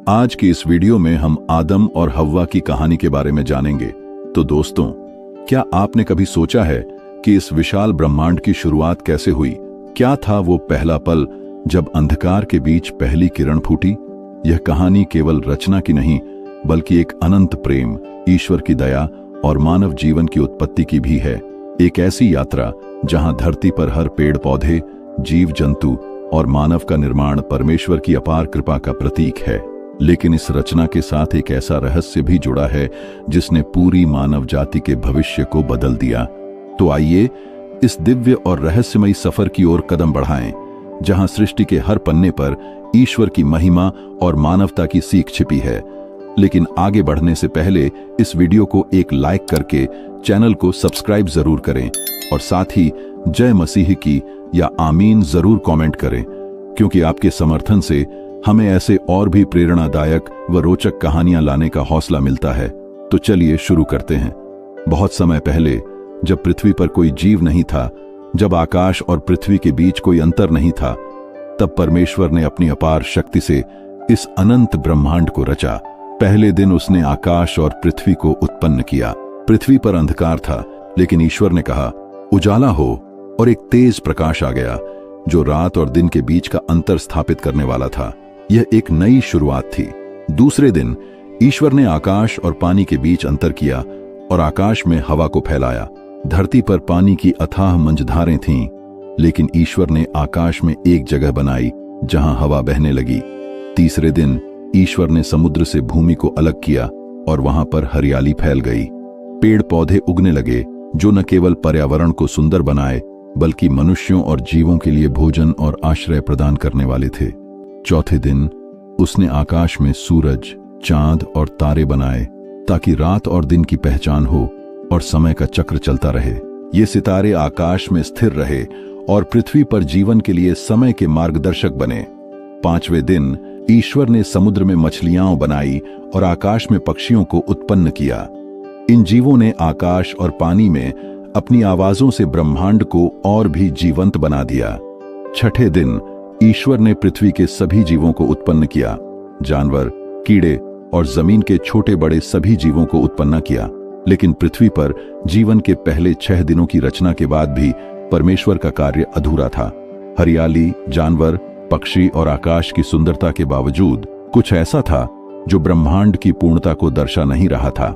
आज की इस वीडियो में हम आदम और हव्वा की कहानी के बारे में जानेंगे। तो दोस्तों, क्या आपने कभी सोचा है कि इस विशाल ब्रह्मांड की शुरुआत कैसे हुई? क्या था वो पहला पल जब अंधकार के बीच पहली किरण फूटी? यह कहानी केवल रचना की नहीं, बल्कि एक अनंत प्रेम, ईश्वर की दया और मानव जीवन की उत्पत्ति की भी है। एक ऐसी यात्रा जहां धरती पर हर पेड़ पौधे, जीव जंतु और मानव का निर्माण परमेश्वर की अपार कृपा का प्रतीक है। लेकिन इस रचना के साथ एक ऐसा रहस्य भी जुड़ा है जिसने पूरी मानव जाति के भविष्य को बदल दिया। तो आइए इस दिव्य और रहस्यमयी सफर की ओर कदम बढ़ाएं, जहां सृष्टि के हर पन्ने पर ईश्वर की महिमा और मानवता की सीख छिपी है। लेकिन आगे बढ़ने से पहले इस वीडियो को एक लाइक करके चैनल को सब्सक्राइब जरूर करें और साथ ही जय मसीह की या आमीन जरूर कमेंट करें, क्योंकि आपके समर्थन से हमें ऐसे और भी प्रेरणादायक व रोचक कहानियां लाने का हौसला मिलता है। तो चलिए शुरू करते हैं। बहुत समय पहले, जब पृथ्वी पर कोई जीव नहीं था, जब आकाश और पृथ्वी के बीच कोई अंतर नहीं था, तब परमेश्वर ने अपनी अपार शक्ति से इस अनंत ब्रह्मांड को रचा। पहले दिन उसने आकाश और पृथ्वी को उत्पन्न किया। पृथ्वी पर अंधकार था, लेकिन ईश्वर ने कहा, उजाला हो, और एक तेज प्रकाश आ गया जो रात और दिन के बीच का अंतर स्थापित करने वाला था। यह एक नई शुरुआत थी। दूसरे दिन ईश्वर ने आकाश और पानी के बीच अंतर किया और आकाश में हवा को फैलाया। धरती पर पानी की अथाह मंझधारें थीं, लेकिन ईश्वर ने आकाश में एक जगह बनाई जहां हवा बहने लगी। तीसरे दिन ईश्वर ने समुद्र से भूमि को अलग किया और वहां पर हरियाली फैल गई। पेड़ पौधे उगने लगे जो न केवल पर्यावरण को सुंदर बनाए, बल्कि मनुष्यों और जीवों के लिए भोजन और आश्रय प्रदान करने वाले थे। चौथे दिन उसने आकाश में सूरज, चांद और तारे बनाए ताकि रात और दिन की पहचान हो और समय का चक्र चलता रहे। ये सितारे आकाश में स्थिर रहे और पृथ्वी पर जीवन के लिए समय के मार्गदर्शक बने। पांचवें दिन ईश्वर ने समुद्र में मछलियां बनाई और आकाश में पक्षियों को उत्पन्न किया। इन जीवों ने आकाश और पानी में अपनी आवाजों से ब्रह्मांड को और भी जीवंत बना दिया। छठे दिन ईश्वर ने पृथ्वी के सभी जीवों को उत्पन्न किया। जानवर, कीड़े और जमीन के छोटे बड़े सभी जीवों को उत्पन्न किया। लेकिन पृथ्वी पर जीवन के पहले 6 दिनों की रचना के बाद भी परमेश्वर का कार्य अधूरा था। हरियाली, जानवर, पक्षी और आकाश की सुंदरता के बावजूद कुछ ऐसा था जो ब्रह्मांड की पूर्णता को दर्शा नहीं रहा था।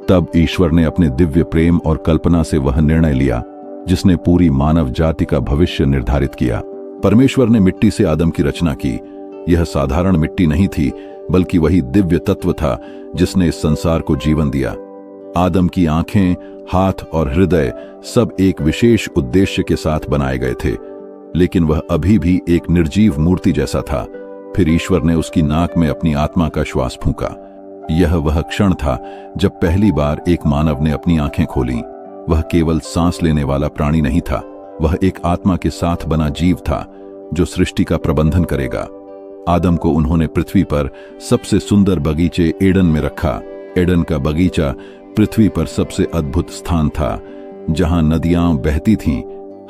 तब ईश्वर ने अपने दिव्य प्रेम और कल्पना से वह निर्णय लिया जिसने पूरी मानव जाति का भविष्य निर्धारित किया। परमेश्वर ने मिट्टी से आदम की रचना की। यह साधारण मिट्टी नहीं थी, बल्कि वही दिव्य तत्व था जिसने इस संसार को जीवन दिया। आदम की आंखें, हाथ और हृदय सब एक विशेष उद्देश्य के साथ बनाए गए थे, लेकिन वह अभी भी एक निर्जीव मूर्ति जैसा था। फिर ईश्वर ने उसकी नाक में अपनी आत्मा का श्वास फूंका। यह वह क्षण था जब पहली बार एक मानव ने अपनी आंखें खोलीं। वह केवल सांस लेने वाला प्राणी नहीं था, वह एक आत्मा के साथ बना जीव था जो सृष्टि का प्रबंधन करेगा। आदम को उन्होंने पृथ्वी पर सबसे सुंदर बगीचे एडन में रखा। एडन का बगीचा पृथ्वी पर सबसे अद्भुत स्थान था, जहां नदियां बहती थीं,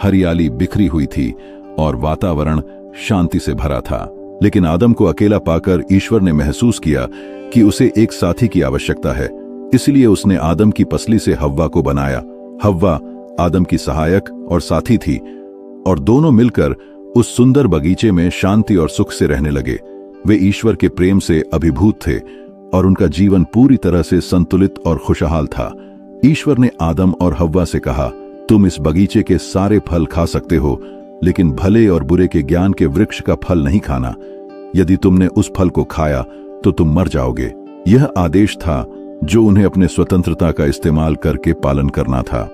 हरियाली बिखरी हुई थी और वातावरण शांति से भरा था। लेकिन आदम को अकेला पाकर ईश्वर ने महसूस किया कि उसे एक साथी की आवश्यकता है। इसलिए उसने आदम की पसली से हव्वा को बनाया। हव्वा आदम की सहायक और साथी थी और दोनों मिलकर उस सुंदर बगीचे में शांति और सुख से रहने लगे। वे ईश्वर के प्रेम से अभिभूत थे और उनका जीवन पूरी तरह से संतुलित और खुशहाल था। ईश्वर ने आदम और हव्वा से कहा, तुम इस बगीचे के सारे फल खा सकते हो, लेकिन भले और बुरे के ज्ञान के वृक्ष का फल नहीं खाना। यदि तुमने उस फल को खाया तो तुम मर जाओगे। यह आदेश था जो उन्हें अपने स्वतंत्रता का इस्तेमाल करके पालन करना था।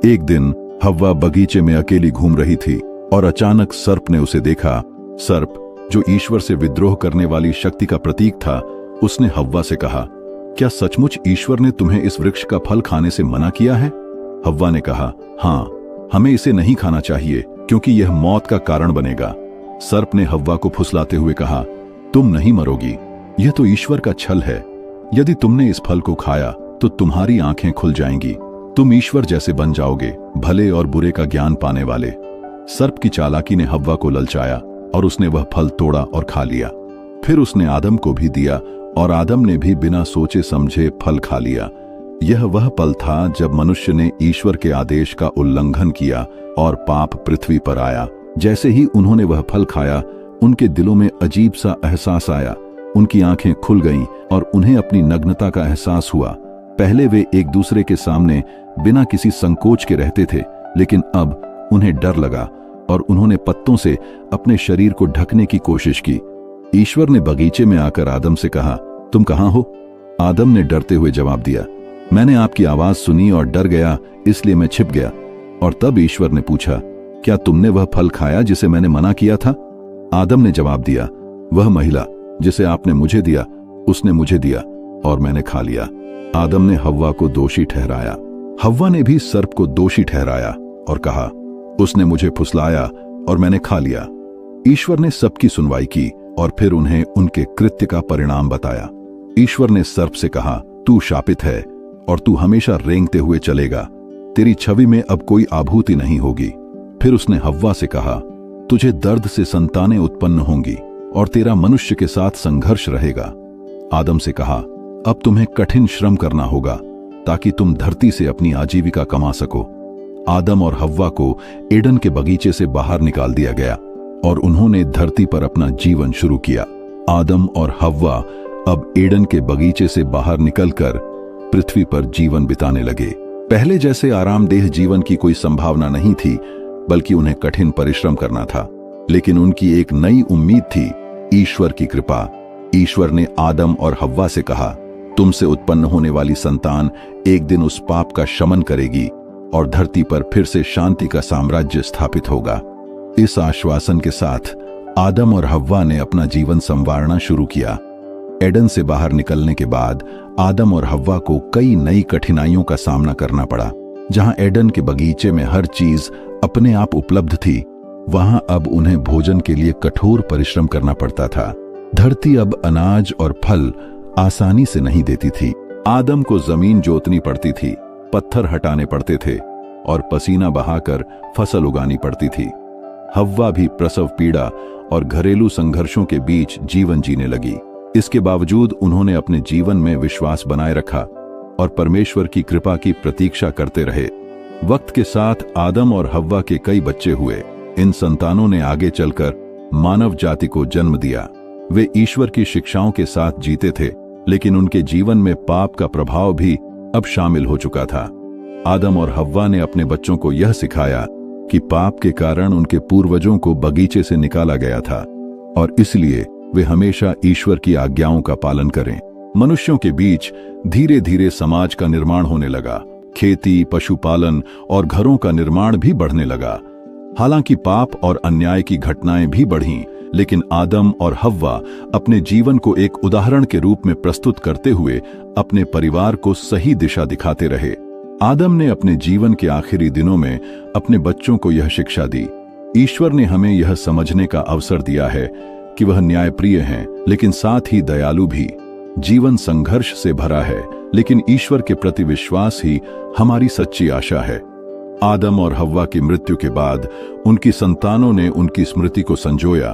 एक दिन हव्वा बगीचे में अकेली घूम रही थी और अचानक सर्प ने उसे देखा। सर्प, जो ईश्वर से विद्रोह करने वाली शक्ति का प्रतीक था, उसने हव्वा से कहा, क्या सचमुच ईश्वर ने तुम्हें इस वृक्ष का फल खाने से मना किया है? हव्वा ने कहा, हाँ, हमें इसे नहीं खाना चाहिए क्योंकि यह मौत का कारण बनेगा। सर्प ने हव्वा को फुसलाते हुए कहा, तुम नहीं मरोगी, यह तो ईश्वर का छल है। यदि तुमने इस फल को खाया तो तुम्हारी आंखें खुल जाएंगी, तुम ईश्वर जैसे बन जाओगे, भले और बुरे का ज्ञान पाने वाले। सर्प की चालाकी ने हव्वा को ललचाया और उसने वह फल तोड़ा और खा लिया। फिर उसने आदम को भी दिया और आदम ने भी बिना सोचे समझे फल खा लिया। यह वह पल था जब मनुष्य ने ईश्वर के आदेश का उल्लंघन किया और पाप पृथ्वी पर आया। जैसे ही उन्होंने वह फल खाया, उनके दिलों में अजीब सा एहसास आया। उनकी आंखें खुल गईं और उन्हें अपनी नग्नता का एहसास हुआ। पहले वे एक दूसरे के सामने बिना किसी संकोच के रहते थे, लेकिन अब उन्हें डर लगा और उन्होंने पत्तों से अपने शरीर को ढकने की कोशिश की। ईश्वर ने बगीचे में आकर आदम से कहा, तुम कहां हो? आदम ने डरते हुए जवाब दिया, मैंने आपकी आवाज सुनी और डर गया, इसलिए मैं छिप गया। और तब ईश्वर ने पूछा, क्या तुमने वह फल खाया जिसे मैंने मना किया था? आदम ने जवाब दिया, वह महिला जिसे आपने मुझे दिया, उसने मुझे दिया और मैंने खा लिया। आदम ने हव्वा को दोषी ठहराया। हव्वा ने भी सर्प को दोषी ठहराया और कहा, उसने मुझे फुसलाया और मैंने खा लिया। ईश्वर ने सबकी सुनवाई की और फिर उन्हें उनके कृत्य का परिणाम बताया। ईश्वर ने सर्प से कहा, तू शापित है और तू हमेशा रेंगते हुए चलेगा। तेरी छवि में अब कोई आभूति नहीं होगी। फिर उसने हव्वा से कहा, तुझे दर्द से संतानें उत्पन्न होंगी और तेरा मनुष्य के साथ संघर्ष रहेगा। आदम से कहा, अब तुम्हें कठिन श्रम करना होगा ताकि तुम धरती से अपनी आजीविका कमा सको। आदम और हव्वा को एडन के बगीचे से बाहर निकाल दिया गया और उन्होंने धरती पर अपना जीवन शुरू किया। आदम और हव्वा अब एडन के बगीचे से बाहर निकलकर पृथ्वी पर जीवन बिताने लगे। पहले जैसे आरामदेह जीवन की कोई संभावना नहीं थी, बल्कि उन्हें कठिन परिश्रम करना था। लेकिन उनकी एक नई उम्मीद थी, ईश्वर की कृपा। ईश्वर ने आदम और हव्वा से कहा, तुमसे उत्पन्न होने वाली संतान एक दिन उस पाप का शमन करेगी और धरती पर फिर से शांति का साम्राज्य स्थापित होगा। इस आश्वासन के साथ आदम और हव्वा ने अपना जीवन संवारना शुरू किया। एडन से बाहर निकलने के बाद आदम और हव्वा को कई नई कठिनाइयों का सामना करना पड़ा। जहां एडन के बगीचे में हर चीज अपने आप उपलब्ध थी, वहां अब उन्हें भोजन के लिए कठोर परिश्रम करना पड़ता था। धरती अब अनाज और फल आसानी से नहीं देती थी। आदम को जमीन जोतनी पड़ती थी, पत्थर हटाने पड़ते थे और पसीना बहाकर फसल उगानी पड़ती थी। हव्वा भी प्रसव पीड़ा और घरेलू संघर्षों के बीच जीवन जीने लगी। इसके बावजूद उन्होंने अपने जीवन में विश्वास बनाए रखा और परमेश्वर की कृपा की प्रतीक्षा करते रहे। वक्त के साथ आदम और हव्वा के कई बच्चे हुए। इन संतानों ने आगे चलकर मानव जाति को जन्म दिया। वे ईश्वर की शिक्षाओं के साथ जीते थे, लेकिन उनके जीवन में पाप का प्रभाव भी अब शामिल हो चुका था। आदम और हव्वा ने अपने बच्चों को यह सिखाया कि पाप के कारण उनके पूर्वजों को बगीचे से निकाला गया था और इसलिए वे हमेशा ईश्वर की आज्ञाओं का पालन करें। मनुष्यों के बीच धीरे धीरे समाज का निर्माण होने लगा। खेती, पशुपालन और घरों का निर्माण भी बढ़ने लगा। हालांकि पाप और अन्याय की घटनाएं भी बढ़ीं, लेकिन आदम और हव्वा अपने जीवन को एक उदाहरण के रूप में प्रस्तुत करते हुए अपने परिवार को सही दिशा दिखाते रहे। आदम ने अपने जीवन के आखिरी दिनों में अपने बच्चों को यह शिक्षा दी। ईश्वर ने हमें यह समझने का अवसर दिया है कि वह न्यायप्रिय हैं, लेकिन साथ ही दयालु भी। जीवन संघर्ष से भरा है, लेकिन ईश्वर के प्रति विश्वास ही हमारी सच्ची आशा है। आदम और हव्वा की मृत्यु के बाद उनकी संतानों ने उनकी स्मृति को संजोया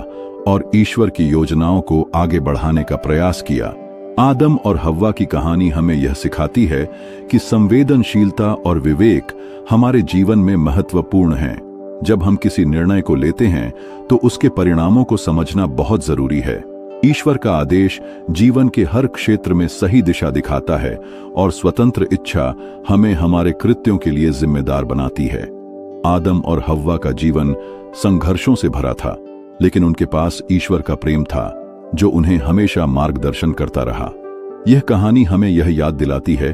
और ईश्वर की योजनाओं को आगे बढ़ाने का प्रयास किया। आदम और हव्वा की कहानी हमें यह सिखाती है कि संवेदनशीलता और विवेक हमारे जीवन में महत्वपूर्ण हैं। जब हम किसी निर्णय को लेते हैं तो उसके परिणामों को समझना बहुत जरूरी है। ईश्वर का आदेश जीवन के हर क्षेत्र में सही दिशा दिखाता है और स्वतंत्र इच्छा हमें हमारे कृत्यों के लिए जिम्मेदार बनाती है। आदम और हव्वा का जीवन संघर्षों से भरा था, लेकिन उनके पास ईश्वर का प्रेम था जो उन्हें हमेशा मार्गदर्शन करता रहा। यह कहानी हमें यह याद दिलाती है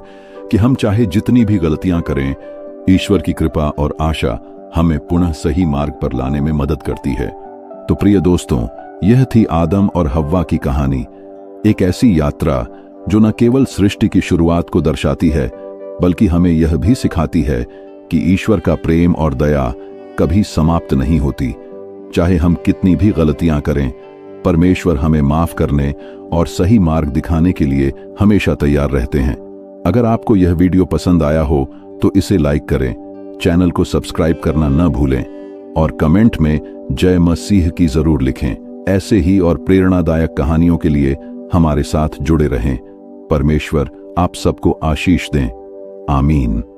कि हम चाहे जितनी भी गलतियां करें, ईश्वर की कृपा और आशा हमें पुनः सही मार्ग पर लाने में मदद करती है। तो प्रिय दोस्तों, यह थी आदम और हव्वा की कहानी, एक ऐसी यात्रा जो न केवल सृष्टि की शुरुआत को दर्शाती है, बल्कि हमें यह भी सिखाती है कि ईश्वर का प्रेम और दया कभी समाप्त नहीं होती। चाहे हम कितनी भी गलतियां करें, परमेश्वर हमें माफ करने और सही मार्ग दिखाने के लिए हमेशा तैयार रहते हैं। अगर आपको यह वीडियो पसंद आया हो तो इसे लाइक करें, चैनल को सब्सक्राइब करना न भूलें और कमेंट में जय मसीह की जरूर लिखें। ऐसे ही और प्रेरणादायक कहानियों के लिए हमारे साथ जुड़े रहें। परमेश्वर आप सबको आशीष दें। आमीन।